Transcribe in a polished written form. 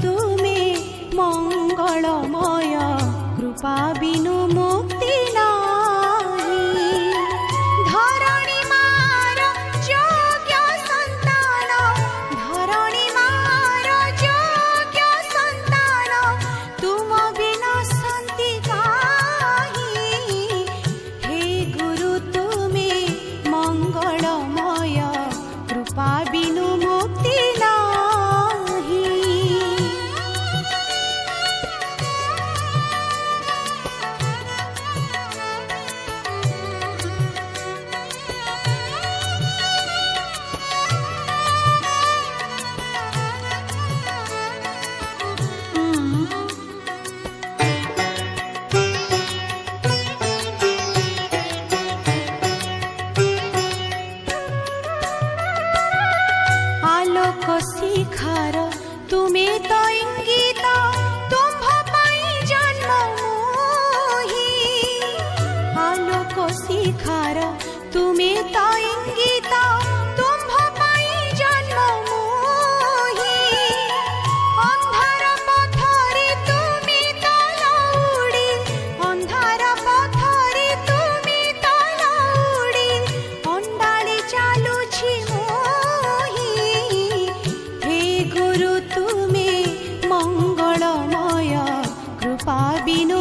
तुमे मंगलमय कृपा बिनु मुक्ति नाही। धरणी मार योग्य संतान, धरणी मार योग्य संतान, तुम बिना शांति काहि। हे गुरु तुमे मंगलमय कृपा बिनु मुक्ति नाही। आलोक शिखार तुमे तो इंगित, तुम्भ पाई जन्म मोहि। आलोक शिखार तुमे तो इंगित, तुम्भ पाई जन्म मोहि। अंधार पथरे तुमे तो लौड़ी, अंधार पथरे तुमे तो लौड़ी, अंडाळी चालुछि मोहि। हे गुरु तुमे मंगलमय कृपा बिनु